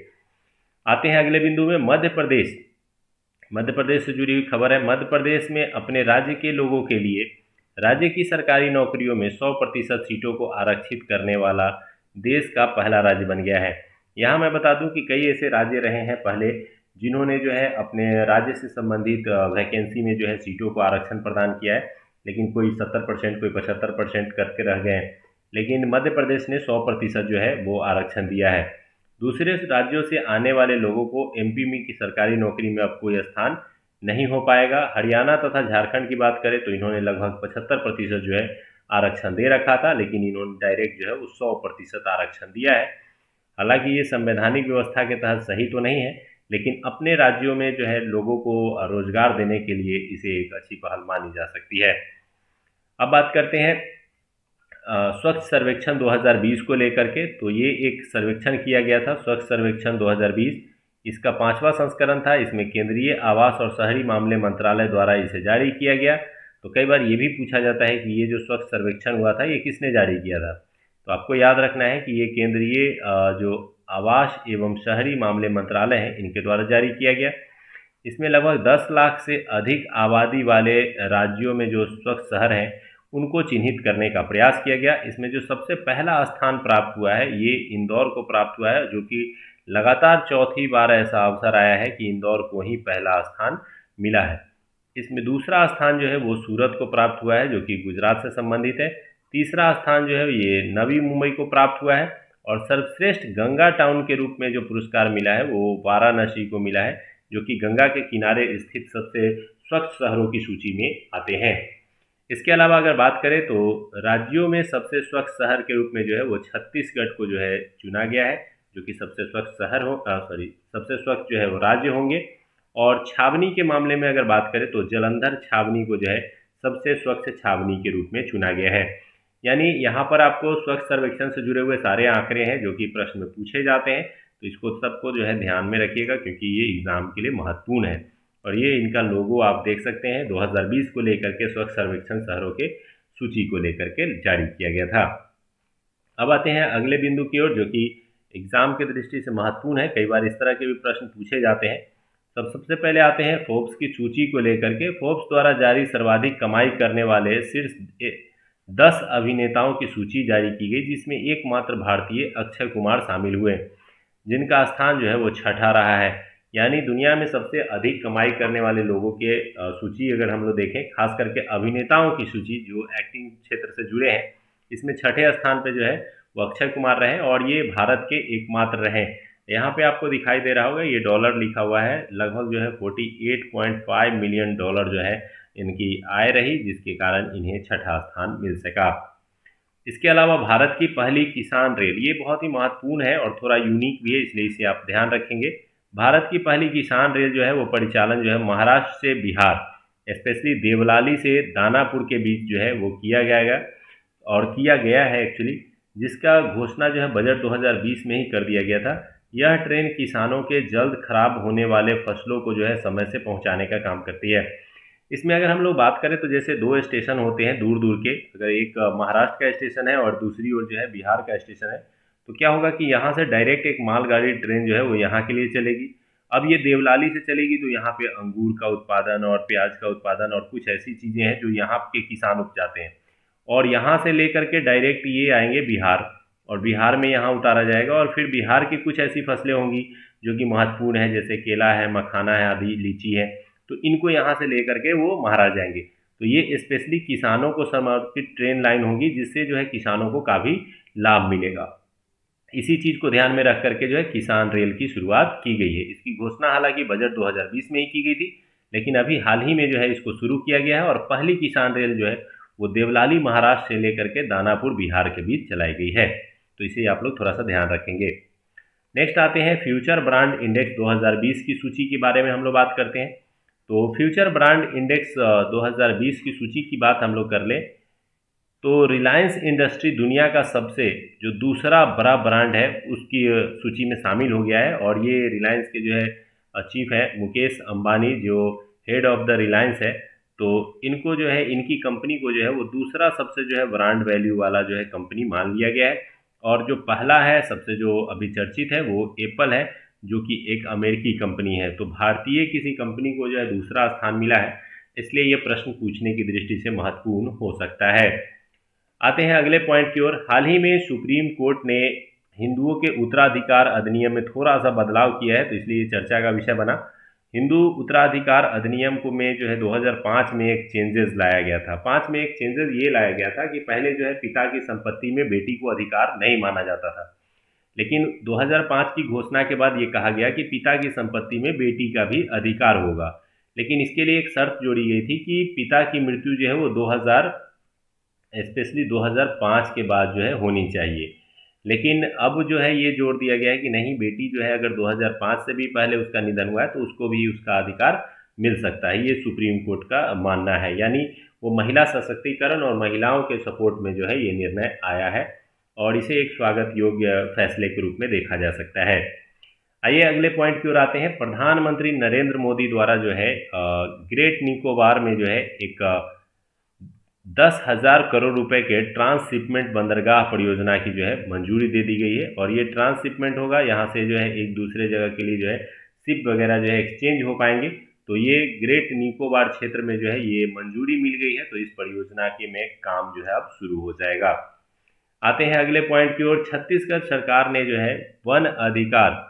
आते हैं अगले बिंदु में, मध्य प्रदेश। मध्य प्रदेश से जुड़ी हुई खबर है। मध्य प्रदेश में अपने राज्य के लोगों के लिए राज्य की सरकारी नौकरियों में 100% सीटों को आरक्षित करने वाला देश का पहला राज्य बन गया है। यहाँ मैं बता दूं कि कई ऐसे राज्य रहे हैं पहले जिन्होंने जो है अपने राज्य से संबंधित वैकेंसी में जो है सीटों को आरक्षण प्रदान किया है, लेकिन कोई 70%, कोई 75% करके रह गए हैं। लेकिन मध्य प्रदेश ने 100% जो है वो आरक्षण दिया है। दूसरे राज्यों से आने वाले लोगों को एमपी में की सरकारी नौकरी में अब कोई स्थान नहीं हो पाएगा। हरियाणा तथा झारखंड की बात करें तो इन्होंने लगभग 75% जो है आरक्षण दे रखा था, लेकिन इन्होंने डायरेक्ट जो है वो 100% आरक्षण दिया है। हालांकि ये संवैधानिक व्यवस्था के तहत सही तो नहीं है, लेकिन अपने राज्यों में जो है लोगों को रोजगार देने के लिए इसे एक अच्छी पहल मानी जा सकती है। अब बात करते हैं स्वच्छ सर्वेक्षण 2020 को लेकर के। तो ये एक सर्वेक्षण किया गया था, स्वच्छ सर्वेक्षण 2020। इसका 5वां संस्करण था। इसमें केंद्रीय आवास और शहरी मामले मंत्रालय द्वारा इसे जारी किया गया। तो कई बार ये भी पूछा जाता है कि ये जो स्वच्छ सर्वेक्षण हुआ था ये किसने जारी किया था, तो आपको याद रखना है कि ये केंद्रीय जो आवास एवं शहरी मामले मंत्रालय है इनके द्वारा जारी किया गया। इसमें लगभग 10 लाख से अधिक आबादी वाले राज्यों में जो स्वच्छ शहर हैं उनको चिन्हित करने का प्रयास किया गया। इसमें जो सबसे पहला स्थान प्राप्त हुआ है ये इंदौर को प्राप्त हुआ है, जो कि लगातार चौथी बार ऐसा अवसर आया है कि इंदौर को ही पहला स्थान मिला है। इसमें दूसरा स्थान जो है वो सूरत को प्राप्त हुआ है, जो कि गुजरात से संबंधित है। तीसरा स्थान जो है ये नवी मुंबई को प्राप्त हुआ है, और सर्वश्रेष्ठ गंगा टाउन के रूप में जो पुरस्कार मिला है वो वाराणसी को मिला है, जो कि गंगा के किनारे स्थित सबसे स्वच्छ शहरों की सूची में आते हैं। इसके अलावा अगर बात करें तो राज्यों में सबसे स्वच्छ शहर के रूप में जो है वो छत्तीसगढ़ को जो है चुना गया है, जो कि सबसे स्वच्छ शहर सबसे स्वच्छ जो है वो राज्य होंगे। और छावनी के मामले में अगर बात करें तो जालंधर छावनी को जो है सबसे स्वच्छ छावनी के रूप में चुना गया है। यानी यहाँ पर आपको स्वच्छ सर्वेक्षण से जुड़े हुए सारे आंकड़े हैं जो कि प्रश्न में पूछे जाते हैं, तो इसको सबको जो है ध्यान में रखिएगा क्योंकि ये एग्जाम के लिए महत्वपूर्ण है। और ये इनका लोगो आप देख सकते हैं 2020 को लेकर के स्वच्छ सर्वेक्षण शहरों के सूची को लेकर के जारी किया गया था। अब आते हैं अगले बिंदु की ओर, जो कि एग्जाम की दृष्टि से महत्वपूर्ण है। कई बार इस तरह के भी प्रश्न पूछे जाते हैं। सबसे पहले आते हैं फोर्ब्स की सूची को लेकर के। फोर्ब्स द्वारा जारी सर्वाधिक कमाई करने वाले शीर्ष 10 अभिनेताओं की सूची जारी की गई, जिसमें एकमात्र भारतीय अक्षय कुमार शामिल हुए, जिनका स्थान जो है वो 6ठा रहा है। यानी दुनिया में सबसे अधिक कमाई करने वाले लोगों के सूची अगर हम लोग देखें, खास करके अभिनेताओं की सूची जो एक्टिंग क्षेत्र से जुड़े हैं, इसमें 6ठे स्थान पे जो है वो अक्षय कुमार रहे और ये भारत के एकमात्र रहे। यहाँ पे आपको दिखाई दे रहा होगा ये डॉलर लिखा हुआ है, लगभग जो है 48.5 मिलियन डॉलर जो है इनकी आय रही, जिसके कारण इन्हें 6ठा स्थान मिल सका। इसके अलावा भारत की पहली किसान रेल, ये बहुत ही महत्वपूर्ण है और थोड़ा यूनिक भी है, इसलिए इसे आप ध्यान रखेंगे। भारत की पहली किसान रेल जो है वो परिचालन जो है महाराष्ट्र से बिहार, स्पेशली देवलाली से दानापुर के बीच जो है वो किया गया है एक्चुअली, जिसका घोषणा जो है बजट 2020 में ही कर दिया गया था। यह ट्रेन किसानों के जल्द खराब होने वाले फसलों को जो है समय से पहुंचाने का काम करती है। इसमें अगर हम लोग बात करें तो जैसे 2 स्टेशन होते हैं दूर दूर के, अगर एक महाराष्ट्र का स्टेशन है और दूसरी ओर जो है बिहार का स्टेशन है, तो क्या होगा कि यहाँ से डायरेक्ट एक मालगाड़ी ट्रेन जो है वो यहाँ के लिए चलेगी। अब ये देवलाली से चलेगी तो यहाँ पे अंगूर का उत्पादन और प्याज का उत्पादन और कुछ ऐसी चीज़ें हैं जो यहाँ के किसान उपजाते हैं, और यहाँ से लेकर के डायरेक्ट ये आएंगे बिहार, और बिहार में यहाँ उतारा जाएगा। और फिर बिहार की कुछ ऐसी फसलें होंगी जो कि महत्वपूर्ण है, जैसे केला है, मखाना है, आदि लीची है, तो इनको यहाँ से लेकर के वो महाराष्ट्र जाएंगे। तो ये स्पेशली किसानों को समर्पित ट्रेन लाइन होगी, जिससे जो है किसानों को काफ़ी लाभ मिलेगा। इसी चीज़ को ध्यान में रख करके जो है किसान रेल की शुरुआत की गई है। इसकी घोषणा हालांकि बजट 2020 में ही की गई थी, लेकिन अभी हाल ही में जो है इसको शुरू किया गया है और पहली किसान रेल जो है वो देवलाली महाराष्ट्र से लेकर के दानापुर बिहार के बीच चलाई गई है। तो इसे आप लोग थोड़ा सा ध्यान रखेंगे। नेक्स्ट आते हैं फ्यूचर ब्रांड इंडेक्स 2020 की सूची के बारे में हम लोग बात करते हैं। तो फ्यूचर ब्रांड इंडेक्स 2020 की सूची की बात हम लोग कर लें तो रिलायंस इंडस्ट्री दुनिया का सबसे जो दूसरा बड़ा ब्रांड है उसकी सूची में शामिल हो गया है। और ये रिलायंस के जो है चीफ है मुकेश अंबानी, जो हेड ऑफ द रिलायंस है, तो इनको जो है इनकी कंपनी को जो है वो दूसरा सबसे जो है ब्रांड वैल्यू वाला जो है कंपनी मान लिया गया है। और जो पहला है सबसे जो अभी चर्चित है वो एप्पल है, जो कि एक अमेरिकी कंपनी है। तो भारतीय किसी कंपनी को जो है दूसरा स्थान मिला है, इसलिए ये प्रश्न पूछने की दृष्टि से महत्वपूर्ण हो सकता है। आते हैं अगले पॉइंट की ओर। हाल ही में सुप्रीम कोर्ट ने हिंदुओं के उत्तराधिकार अधिनियम में थोड़ा सा बदलाव किया है, तो इसलिए चर्चा का विषय बना। हिंदू उत्तराधिकार अधिनियम को में जो है 2005 में एक चेंजेस लाया गया था। 5 में एक चेंजेस ये लाया गया था कि पहले जो है पिता की संपत्ति में बेटी को अधिकार नहीं माना जाता था, लेकिन 2005 की घोषणा के बाद ये कहा गया कि पिता की संपत्ति में बेटी का भी अधिकार होगा। लेकिन इसके लिए एक शर्त जोड़ी गई थी कि पिता की मृत्यु जो है वो 2005 के बाद जो है होनी चाहिए। लेकिन अब जो है ये जोड़ दिया गया है कि नहीं, बेटी जो है अगर 2005 से भी पहले उसका निधन हुआ है तो उसको भी उसका अधिकार मिल सकता है। ये सुप्रीम कोर्ट का मानना है, यानी वो महिला सशक्तिकरण और महिलाओं के सपोर्ट में जो है ये निर्णय आया है और इसे एक स्वागत योग्य फैसले के रूप में देखा जा सकता है। आइए अगले पॉइंट की ओर आते हैं। प्रधानमंत्री नरेंद्र मोदी द्वारा जो है ग्रेट निकोबार में जो है एक 10,000 करोड़ रुपए के ट्रांसशिपमेंट बंदरगाह परियोजना की जो है मंजूरी दे दी गई है। और ये ट्रांसशिपमेंट होगा, यहाँ से जो है एक दूसरे जगह के लिए जो है शिप वगैरह जो है एक्सचेंज हो पाएंगे। तो ये ग्रेट निकोबार क्षेत्र में जो है ये मंजूरी मिल गई है, तो इस परियोजना के में काम जो है अब शुरू हो जाएगा। आते हैं अगले पॉइंट की ओर। छत्तीसगढ़ सरकार ने जो है वन अधिकार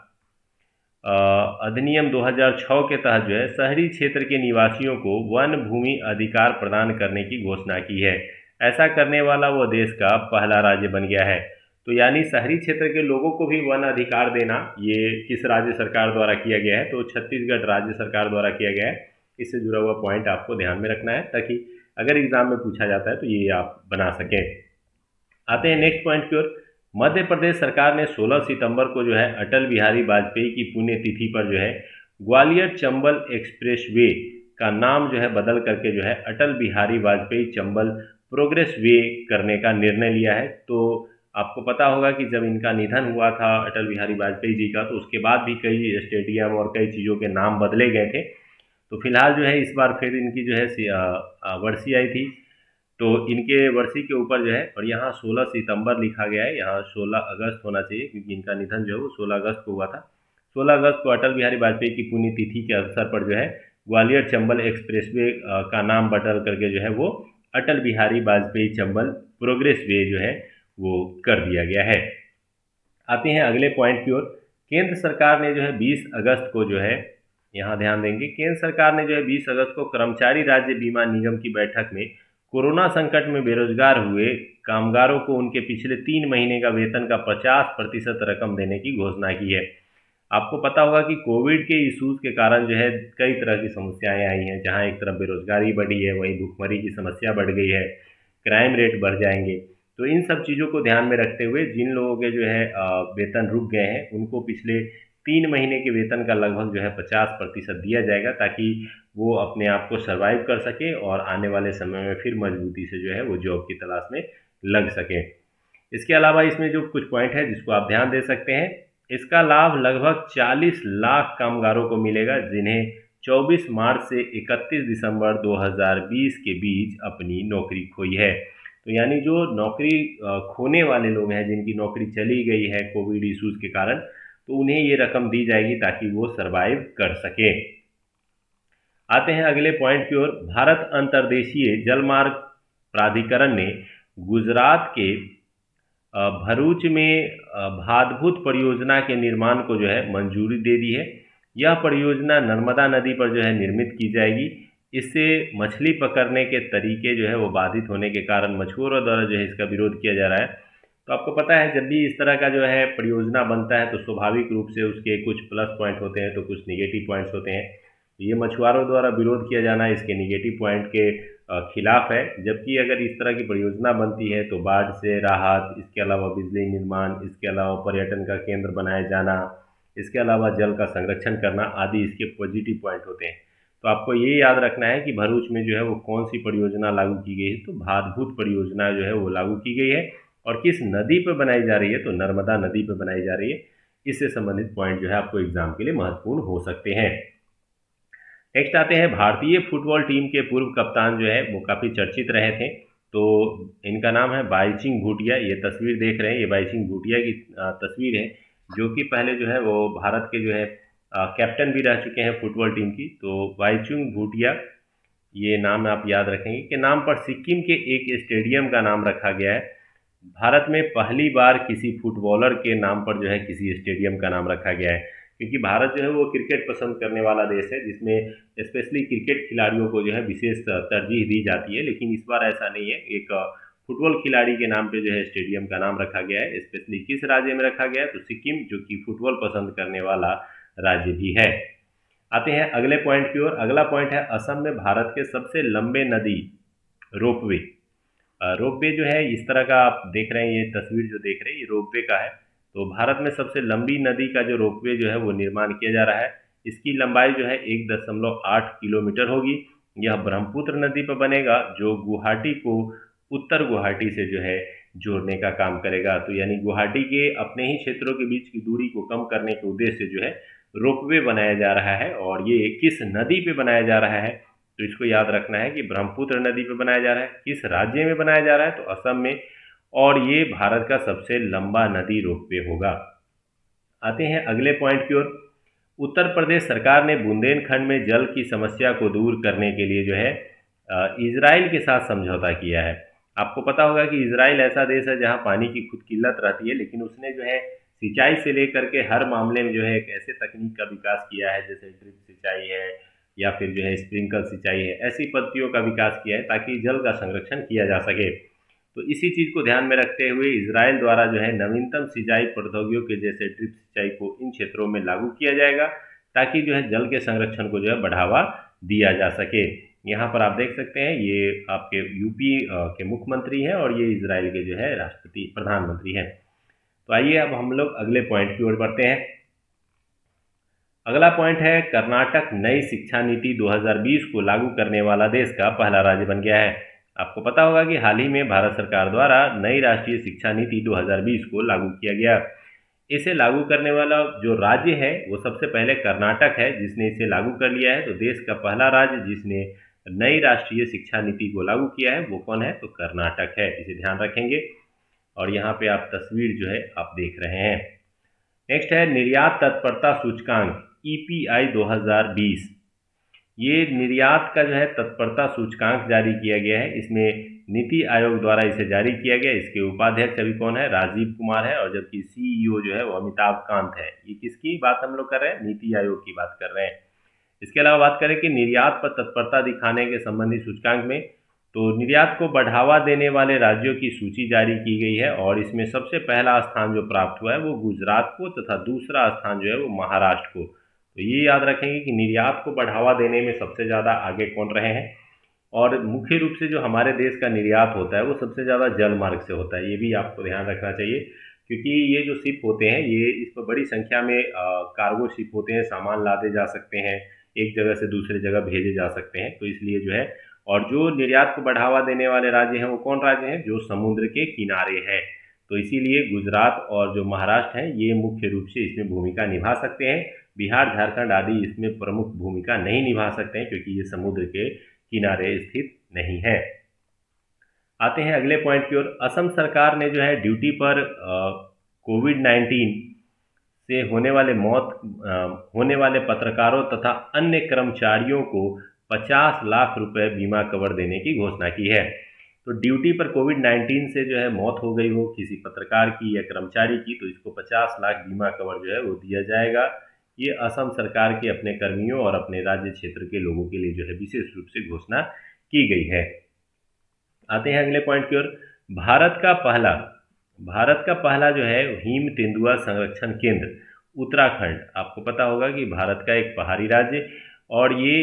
अधिनियम 2006 के तहत जो है शहरी क्षेत्र के निवासियों को वन भूमि अधिकार प्रदान करने की घोषणा की है। ऐसा करने वाला वो देश का पहला राज्य बन गया है। तो यानी शहरी क्षेत्र के लोगों को भी वन अधिकार देना ये किस राज्य सरकार द्वारा किया गया है, तो छत्तीसगढ़ राज्य सरकार द्वारा किया गया है। इससे जुड़ा हुआ पॉइंट आपको ध्यान में रखना है ताकि अगर एग्जाम में पूछा जाता है तो ये आप बना सकें। आते हैं नेक्स्ट पॉइंट की ओर। मध्य प्रदेश सरकार ने 16 सितंबर को जो है अटल बिहारी वाजपेयी की पुण्यतिथि पर जो है ग्वालियर चंबल एक्सप्रेसवे का नाम जो है बदल करके जो है अटल बिहारी वाजपेयी चंबल प्रोग्रेस वे करने का निर्णय लिया है। तो आपको पता होगा कि जब इनका निधन हुआ था अटल बिहारी वाजपेयी जी का, तो उसके बाद भी कई स्टेडियम और कई चीज़ों के नाम बदले गए थे। तो फिलहाल जो है इस बार फिर इनकी जो है वर्षी आई थी, तो इनके वर्षी के ऊपर जो है, और यहाँ 16 सितंबर लिखा गया है, यहाँ 16 अगस्त होना चाहिए क्योंकि इनका निधन जो है वो 16 अगस्त को हुआ था। 16 अगस्त को अटल बिहारी वाजपेयी की पुण्यतिथि के अवसर पर जो है ग्वालियर चंबल एक्सप्रेसवे का नाम बदल करके जो है वो अटल बिहारी वाजपेयी चंबल प्रोग्रेस वे जो है वो कर दिया गया है। आते हैं अगले पॉइंट की ओर। केंद्र सरकार ने जो है 20 अगस्त को जो है, यहाँ ध्यान देंगे, केंद्र सरकार ने जो है 20 अगस्त को कर्मचारी राज्य बीमा निगम की बैठक में कोरोना संकट में बेरोजगार हुए कामगारों को उनके पिछले 3 महीने का वेतन का 50% रकम देने की घोषणा की है। आपको पता होगा कि कोविड के इश्यूज के कारण जो है कई तरह की समस्याएं आई हैं, जहां एक तरफ बेरोजगारी बढ़ी है, वहीं भुखमरी की समस्या बढ़ गई है, क्राइम रेट बढ़ जाएंगे। तो इन सब चीज़ों को ध्यान में रखते हुए जिन लोगों के जो है वेतन रुक गए हैं उनको पिछले 3 महीने के वेतन का लगभग जो है 50% दिया जाएगा, ताकि वो अपने आप को सर्वाइव कर सके और आने वाले समय में फिर मजबूती से जो है वो जॉब की तलाश में लग सके। इसके अलावा इसमें जो कुछ पॉइंट है जिसको आप ध्यान दे सकते हैं, इसका लाभ लगभग 40 लाख कामगारों को मिलेगा जिन्हें 24 मार्च से 31 दिसंबर 2020 के बीच अपनी नौकरी खोई है। तो यानी जो नौकरी खोने वाले लोग हैं, जिनकी नौकरी चली गई है कोविड इश्यूज के कारण, तो उन्हें ये रकम दी जाएगी ताकि वो सरवाइव कर सके। आते हैं अगले पॉइंट की ओर। भारत अंतर्देशीय जलमार्ग प्राधिकरण ने गुजरात के भरूच में भादभूत परियोजना के निर्माण को जो है मंजूरी दे दी है। यह परियोजना नर्मदा नदी पर जो है निर्मित की जाएगी। इससे मछली पकड़ने के तरीके जो है वो बाधित होने के कारण मछुआरों द्वारा जो है इसका विरोध किया जा रहा है। तो आपको पता है जब भी इस तरह का जो है परियोजना बनता है तो स्वाभाविक रूप से उसके कुछ प्लस पॉइंट होते हैं तो कुछ निगेटिव पॉइंट्स होते हैं। ये मछुआरों द्वारा विरोध किया जाना इसके निगेटिव पॉइंट के खिलाफ है। जबकि अगर इस तरह की परियोजना बनती है तो बाढ़ से राहत, इसके अलावा बिजली निर्माण, इसके अलावा पर्यटन का केंद्र बनाए जाना, इसके अलावा जल का संरक्षण करना आदि इसके पॉजिटिव पॉइंट होते हैं। तो आपको ये याद रखना है कि भरूच में जो है वो कौन सी परियोजना लागू की गई है। तो भातभूत परियोजना जो है वो लागू की गई है और किस नदी पर बनाई जा रही है, तो नर्मदा नदी पर बनाई जा रही है। इससे संबंधित पॉइंट जो है आपको एग्जाम के लिए महत्वपूर्ण हो सकते हैं। नेक्स्ट आते हैं, भारतीय फुटबॉल टीम के पूर्व कप्तान जो है वो काफ़ी चर्चित रहे थे। तो इनका नाम है बाईचुंग भूटिया। ये तस्वीर देख रहे हैं, ये बाईचुंग भूटिया की तस्वीर है, जो कि पहले जो है वो भारत के जो है कैप्टन भी रह चुके हैं फुटबॉल टीम की। तो बाईचुंग भूटिया, ये नाम आप याद रखेंगे कि नाम पर सिक्किम के एक स्टेडियम का नाम रखा गया है। भारत में पहली बार किसी फुटबॉलर के नाम पर जो है किसी स्टेडियम का नाम रखा गया है, क्योंकि भारत जो है वो क्रिकेट पसंद करने वाला देश है, जिसमें स्पेशली क्रिकेट खिलाड़ियों को जो है विशेष तरजीह दी जाती है। लेकिन इस बार ऐसा नहीं है, एक फुटबॉल खिलाड़ी के नाम पे जो है स्टेडियम का नाम रखा गया है। स्पेशली किस राज्य में रखा गया है, तो सिक्किम, जो कि फुटबॉल पसंद करने वाला राज्य भी है। आते हैं अगले पॉइंट की ओर। अगला पॉइंट है, असम में भारत के सबसे लंबे नदी रोपवे। रोपवे जो है इस तरह का आप देख रहे हैं, ये तस्वीर जो देख रहे हैं ये रोपवे का है। तो भारत में सबसे लंबी नदी का जो रोपवे जो है वो निर्माण किया जा रहा है। इसकी लंबाई जो है 1.8 किलोमीटर होगी। यह ब्रह्मपुत्र नदी पर बनेगा, जो गुवाहाटी को उत्तर गुवाहाटी से जो है जोड़ने का काम करेगा। तो यानी गुवाहाटी के अपने ही क्षेत्रों के बीच की दूरी को कम करने के उद्देश्य से जो है रोपवे बनाया जा रहा है। और ये किस नदी पे बनाया जा रहा है, तो इसको याद रखना है कि ब्रह्मपुत्र नदी पे बनाया जा रहा है। किस राज्य में बनाया जा रहा है, तो असम में, और ये भारत का सबसे लंबा नदी रोपवे होगा। आते हैं अगले पॉइंट की ओर। उत्तर प्रदेश सरकार ने बुंदेलखंड में जल की समस्या को दूर करने के लिए जो है इजराइल के साथ समझौता किया है। आपको पता होगा कि इजराइल ऐसा देश है जहां पानी की खुद किल्लत रहती है, लेकिन उसने जो है सिंचाई से लेकर के हर मामले में जो है एक ऐसे तकनीक का विकास किया है, जैसे ड्रिप सिंचाई है या फिर जो है स्प्रिंकल सिंचाई है, ऐसी पद्धतियों का विकास किया है ताकि जल का संरक्षण किया जा सके। तो इसी चीज़ को ध्यान में रखते हुए इजराइल द्वारा जो है नवीनतम सिंचाई प्रौद्योगिकियों के जैसे ड्रिप सिंचाई को इन क्षेत्रों में लागू किया जाएगा, ताकि जो है जल के संरक्षण को जो है बढ़ावा दिया जा सके। यहाँ पर आप देख सकते हैं, ये आपके यूपी के मुख्यमंत्री हैं और ये इजराइल के जो है राष्ट्रपति प्रधानमंत्री हैं। तो आइए अब हम लोग अगले पॉइंट की ओर बढ़ते हैं। अगला पॉइंट है, कर्नाटक नई शिक्षा नीति 2020 को लागू करने वाला देश का पहला राज्य बन गया है। आपको पता होगा कि हाल ही में भारत सरकार द्वारा नई राष्ट्रीय शिक्षा नीति 2020 को लागू किया गया। इसे लागू करने वाला जो राज्य है वो सबसे पहले कर्नाटक है, जिसने इसे लागू कर लिया है। तो देश का पहला राज्य जिसने नई राष्ट्रीय शिक्षा नीति को लागू किया है वो कौन है, तो कर्नाटक है। इसे ध्यान रखेंगे। और यहाँ पे आप तस्वीर जो है आप देख रहे हैं। नेक्स्ट है, निर्यात तत्परता सूचकांक EPI 2020। ये निर्यात का जो है तत्परता सूचकांक जारी किया गया है। इसमें नीति आयोग द्वारा इसे जारी किया गया। इसके उपाध्यक्ष अभी कौन है, राजीव कुमार है, और जबकि CEO जो है वो अमिताभ कांत है। ये किसकी बात हम लोग कर रहे हैं, नीति आयोग की बात कर रहे हैं। इसके अलावा बात करें कि निर्यात पर तत्परता दिखाने के संबंधी सूचकांक में, तो निर्यात को बढ़ावा देने वाले राज्यों की सूची जारी की गई है और इसमें सबसे पहला स्थान जो प्राप्त हुआ है वो गुजरात को, तथा दूसरा स्थान जो है वो महाराष्ट्र को। तो ये याद रखेंगे कि निर्यात को बढ़ावा देने में सबसे ज़्यादा आगे कौन रहे हैं। और मुख्य रूप से जो हमारे देश का निर्यात होता है वो सबसे ज़्यादा जल मार्ग से होता है। ये भी आपको ध्यान रखना चाहिए, क्योंकि ये जो शिप होते हैं ये इस पर बड़ी संख्या में कार्गो शिप होते हैं, सामान लादे जा सकते हैं, एक जगह से दूसरी जगह भेजे जा सकते हैं। तो इसलिए जो है, और जो निर्यात को बढ़ावा देने वाले राज्य हैं वो कौन राज्य हैं, जो समुद्र के किनारे हैं। तो इसीलिए गुजरात और जो महाराष्ट्र हैं ये मुख्य रूप से इसमें भूमिका निभा सकते हैं। बिहार, झारखंड आदि इसमें प्रमुख भूमिका नहीं निभा सकते हैं, क्योंकि ये समुद्र के किनारे स्थित नहीं है। आते हैं अगले पॉइंट की ओर। असम सरकार ने जो है ड्यूटी पर कोविड-19 से होने वाले पत्रकारों तथा अन्य कर्मचारियों को 50 लाख रुपए बीमा कवर देने की घोषणा की है। तो ड्यूटी पर कोविड-19 से जो है मौत हो गई हो किसी पत्रकार की या कर्मचारी की, तो इसको 50 लाख बीमा कवर जो है वो दिया जाएगा। ये असम सरकार के अपने कर्मियों और अपने राज्य क्षेत्र के लोगों के लिए जो है विशेष रूप से घोषणा की गई है। आते हैं अगले पॉइंट की ओर। भारत का पहला जो है हिम तेंदुआ संरक्षण केंद्र उत्तराखंड। आपको पता होगा कि भारत का एक पहाड़ी राज्य और ये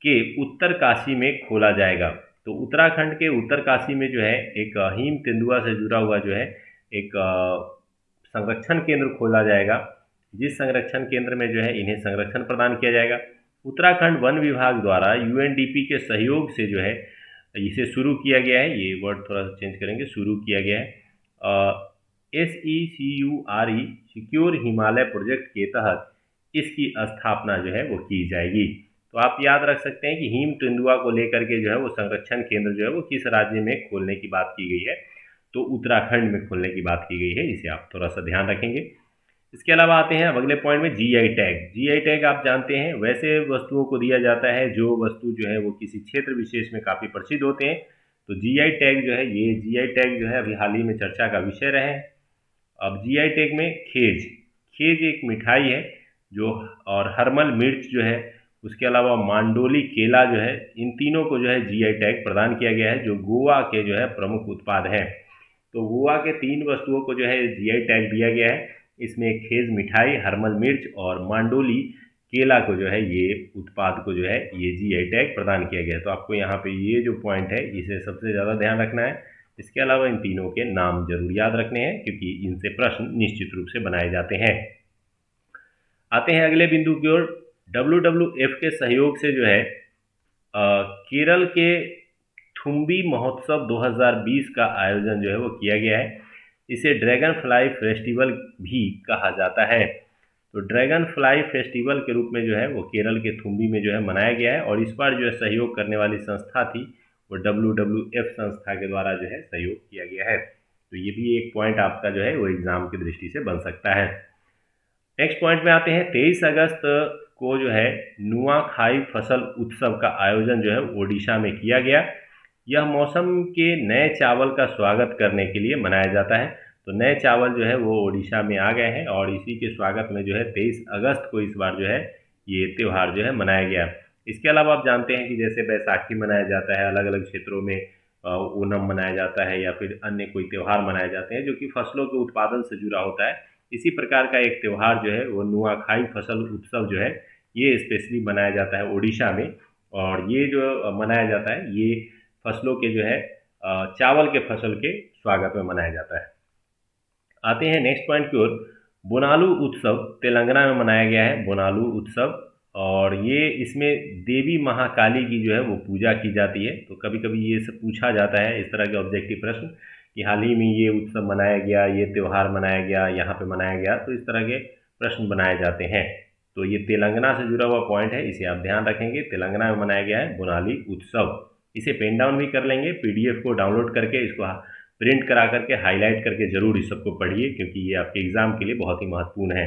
के उत्तर काशी में खोला जाएगा। तो उत्तराखंड के उत्तरकाशी में जो है एक हिम तेंदुआ से जुड़ा हुआ जो है एक संरक्षण केंद्र खोला जाएगा, जिस संरक्षण केंद्र में जो है इन्हें संरक्षण प्रदान किया जाएगा। उत्तराखंड वन विभाग द्वारा यूएनडीपी के सहयोग से जो है इसे शुरू किया गया है। ये वर्ड थोड़ा सा चेंज करेंगे, शुरू किया गया है। SECURE सिक्योर हिमालय प्रोजेक्ट के तहत इसकी स्थापना जो है वो की जाएगी। तो आप याद रख सकते हैं कि हिम तेंदुआ को लेकर के जो है वो संरक्षण केंद्र जो है वो किस राज्य में खोलने की बात की गई है, तो उत्तराखंड में खोलने की बात की गई है। इसे आप थोड़ा सा ध्यान रखेंगे। इसके अलावा आते हैं अब अगले पॉइंट में GI टैग। GI टैग आप जानते हैं वैसे वस्तुओं को दिया जाता है जो वस्तु जो है वो किसी क्षेत्र विशेष में काफ़ी प्रसिद्ध होते हैं। तो GI टैग जो है, ये GI टैग जो है अभी हाल ही में चर्चा का विषय रहे। अब GI टैग में खेज एक मिठाई है जो, और हरमल मिर्च जो है, उसके अलावा मांडोली केला जो है, इन तीनों को जो है GI टैग प्रदान किया गया है जो गोवा के जो है प्रमुख उत्पाद हैं। तो गोवा के 3 वस्तुओं को जो है GI टैग दिया गया है। इसमें खेज मिठाई, हरमल मिर्च और मांडोली केला को जो है ये उत्पाद को जो है ये GI टैग प्रदान किया गया है। तो आपको यहाँ पे ये जो पॉइंट है इसे सबसे ज़्यादा ध्यान रखना है। इसके अलावा इन तीनों के नाम जरूर याद रखने हैं क्योंकि इनसे प्रश्न निश्चित रूप से बनाए जाते हैं। आते हैं अगले बिंदु की ओर। WWF के सहयोग से जो है केरल के थुम्बी महोत्सव 2020 का आयोजन जो है वो किया गया है। इसे ड्रैगन फ्लाई फेस्टिवल भी कहा जाता है। तो ड्रैगन फ्लाई फेस्टिवल के रूप में जो है वो केरल के थुम्बी में जो है मनाया गया है, और इस बार जो है सहयोग करने वाली संस्था थी वो WWF संस्था के द्वारा जो है सहयोग किया गया है। तो ये भी एक पॉइंट आपका जो है वो एग्जाम की दृष्टि से बन सकता है। नेक्स्ट पॉइंट में आते हैं। 23 अगस्त को जो है नुआखाई फसल उत्सव का आयोजन जो है ओडिशा में किया गया। यह मौसम के नए चावल का स्वागत करने के लिए मनाया जाता है। तो नए चावल जो है वो ओडिशा में आ गए हैं, और इसी के स्वागत में जो है 23 अगस्त को इस बार जो है ये त्यौहार जो है मनाया गया। इसके अलावा आप जानते हैं कि जैसे बैसाखी मनाया जाता है, अलग अलग क्षेत्रों में ओणम मनाया जाता है या फिर अन्य कोई त्यौहार मनाए जाते हैं जो कि फसलों के उत्पादन से जुड़ा होता है। इसी प्रकार का एक त्यौहार जो है वो नुआखाई फसल उत्सव जो है ये स्पेशली मनाया जाता है ओडिशा में, और ये जो मनाया जाता है ये फसलों के जो है चावल के फसल के स्वागत में मनाया जाता है। आते हैं नेक्स्ट पॉइंट की ओर। बोनालू उत्सव तेलंगाना में मनाया गया है, बोनालू उत्सव, और ये इसमें देवी महाकाली की जो है वो पूजा की जाती है। तो कभी कभी ये सब पूछा जाता है इस तरह के ऑब्जेक्टिव प्रश्न कि हाल ही में ये उत्सव मनाया गया, ये त्यौहार मनाया गया, यहाँ पे मनाया गया, तो इस तरह के प्रश्न बनाए जाते हैं। तो ये तेलंगाना से जुड़ा हुआ पॉइंट है, इसे आप ध्यान रखेंगे। तेलंगाना में मनाया गया है बोनाली उत्सव। इसे पेन डाउन भी कर लेंगे, PDF को डाउनलोड करके इसको प्रिंट करा करके हाईलाइट करके जरूर इस सबको पढ़िए क्योंकि ये आपके एग्जाम के लिए बहुत ही महत्वपूर्ण है।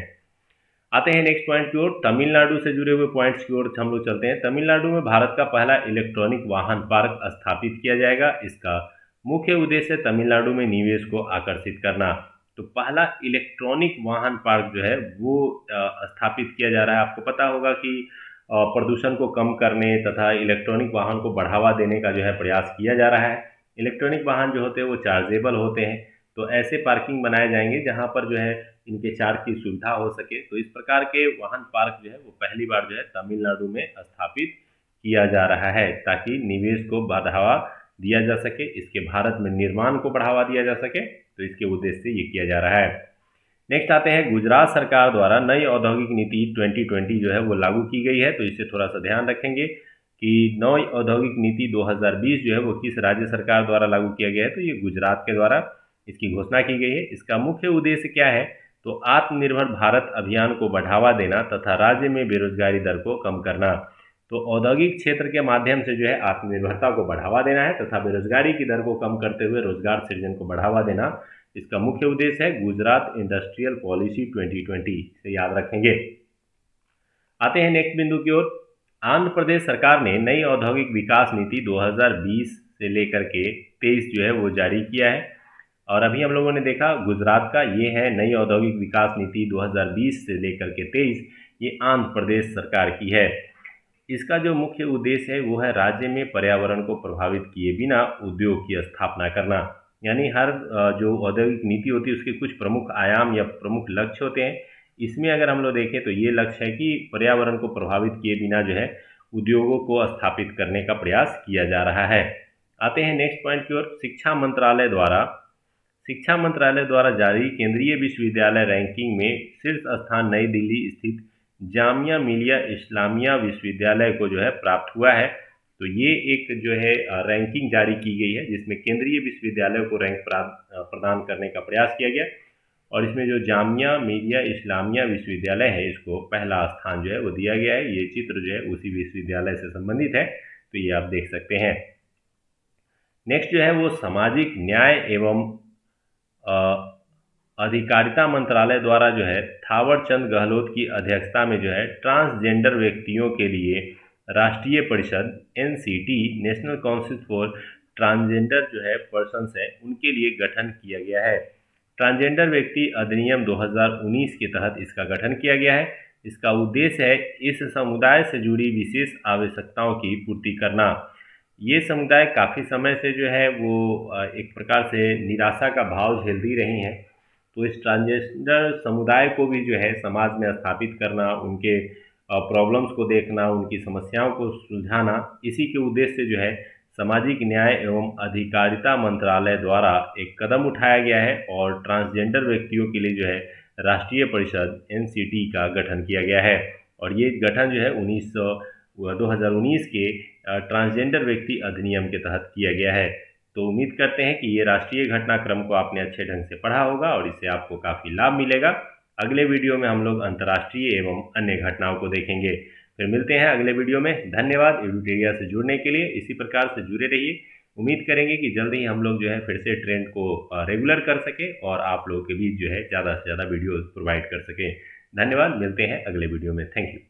आते हैं नेक्स्ट पॉइंट की ओर। तमिलनाडु से जुड़े हुए पॉइंट्स की ओर हम लोग चलते हैं। तमिलनाडु में भारत का पहला इलेक्ट्रॉनिक वाहन पार्क स्थापित किया जाएगा। इसका मुख्य उद्देश्य तमिलनाडु में निवेश को आकर्षित करना। तो पहला इलेक्ट्रॉनिक वाहन पार्क जो है वो स्थापित किया जा रहा है। आपको पता होगा कि प्रदूषण को कम करने तथा इलेक्ट्रॉनिक वाहन को बढ़ावा देने का जो है प्रयास किया जा रहा है। इलेक्ट्रॉनिक वाहन जो होते हैं वो चार्जेबल होते हैं, तो ऐसे पार्किंग बनाए जाएंगे जहां पर जो है इनके चार्ज की सुविधा हो सके। तो इस प्रकार के वाहन पार्क जो है वो पहली बार जो है तमिलनाडु में स्थापित किया जा रहा है ताकि निवेश को बढ़ावा दिया जा सके, इसके भारत में निर्माण को बढ़ावा दिया जा सके। तो इसके उद्देश्य से ये किया जा रहा है। नेक्स्ट आते हैं। गुजरात सरकार द्वारा नई औद्योगिक नीति 2020 जो है वो लागू की गई है। तो इसे थोड़ा सा ध्यान रखेंगे कि नई औद्योगिक नीति 2020 जो है वो किस राज्य सरकार द्वारा लागू किया गया है, तो ये गुजरात के द्वारा इसकी घोषणा की गई है। इसका मुख्य उद्देश्य क्या है, तो आत्मनिर्भर भारत अभियान को बढ़ावा देना तथा राज्य में बेरोजगारी दर को कम करना। तो औद्योगिक क्षेत्र के माध्यम से जो है आत्मनिर्भरता को बढ़ावा देना है तथा बेरोजगारी की दर को कम करते हुए रोजगार सृजन को बढ़ावा देना, इसका मुख्य उद्देश्य है गुजरात इंडस्ट्रियल पॉलिसी 2020। इसे याद रखेंगे। आते हैं नेक्स्ट बिंदु की ओर। आंध्र प्रदेश सरकार ने नई औद्योगिक विकास नीति 2020 से लेकर के 23 जो है वो जारी किया है, और अभी हम लोगों ने देखा गुजरात का ये है नई औद्योगिक विकास नीति 2020 से लेकर के 23, ये आंध्र प्रदेश सरकार की है। इसका जो मुख्य उद्देश्य है वो है राज्य में पर्यावरण को प्रभावित किए बिना उद्योग की स्थापना करना। यानी हर जो औद्योगिक नीति होती है उसके कुछ प्रमुख आयाम या प्रमुख लक्ष्य होते हैं। इसमें अगर हम लोग देखें तो ये लक्ष्य है कि पर्यावरण को प्रभावित किए बिना जो है उद्योगों को स्थापित करने का प्रयास किया जा रहा है। आते हैं नेक्स्ट पॉइंट की ओर। शिक्षा मंत्रालय द्वारा जारी केंद्रीय विश्वविद्यालय रैंकिंग में शीर्ष स्थान नई दिल्ली स्थित जामिया मिलिया इस्लामिया विश्वविद्यालय को जो है प्राप्त हुआ है। तो ये एक जो है रैंकिंग जारी की गई है जिसमें केंद्रीय विश्वविद्यालयों को रैंक प्रदान करने का प्रयास किया गया, और इसमें जो जामिया मिलिया इस्लामिया विश्वविद्यालय है इसको पहला स्थान जो है वो दिया गया है। ये चित्र जो है उसी विश्वविद्यालय से संबंधित है, तो ये आप देख सकते हैं। नेक्स्ट जो है वो सामाजिक न्याय एवं अधिकारिता मंत्रालय द्वारा जो है थावर चंद गहलोत की अध्यक्षता में जो है ट्रांसजेंडर व्यक्तियों के लिए राष्ट्रीय परिषद NCT national council for transgender जो है पर्सन्स है उनके लिए गठन किया गया है। ट्रांसजेंडर व्यक्ति अधिनियम 2019 के तहत इसका गठन किया गया है। इसका उद्देश्य है इस समुदाय से जुड़ी विशेष आवश्यकताओं की पूर्ति करना। ये समुदाय काफ़ी समय से जो है वो एक प्रकार से निराशा का भाव झेलती रही हैं, तो इस ट्रांसजेंडर समुदाय को भी जो है समाज में स्थापित करना, उनके प्रॉब्लम्स को देखना, उनकी समस्याओं को सुलझाना, इसी के उद्देश्य से जो है सामाजिक न्याय एवं अधिकारिता मंत्रालय द्वारा एक कदम उठाया गया है और ट्रांसजेंडर व्यक्तियों के लिए जो है राष्ट्रीय परिषद NCT का गठन किया गया है। और ये गठन जो है 2019 के ट्रांसजेंडर व्यक्ति अधिनियम के तहत किया गया है। तो उम्मीद करते हैं कि ये राष्ट्रीय घटनाक्रम को आपने अच्छे ढंग से पढ़ा होगा और इससे आपको काफ़ी लाभ मिलेगा। अगले वीडियो में हम लोग अंतर्राष्ट्रीय एवं अन्य घटनाओं को देखेंगे। फिर मिलते हैं अगले वीडियो में। धन्यवाद एडुटेरिया से जुड़ने के लिए। इसी प्रकार से जुड़े रहिए। उम्मीद करेंगे कि जल्द ही हम लोग जो है फिर से ट्रेंड को रेगुलर कर सके और आप लोगों के बीच जो है ज़्यादा से ज़्यादा वीडियो प्रोवाइड कर सकें। धन्यवाद, मिलते हैं अगले वीडियो में। Thank you.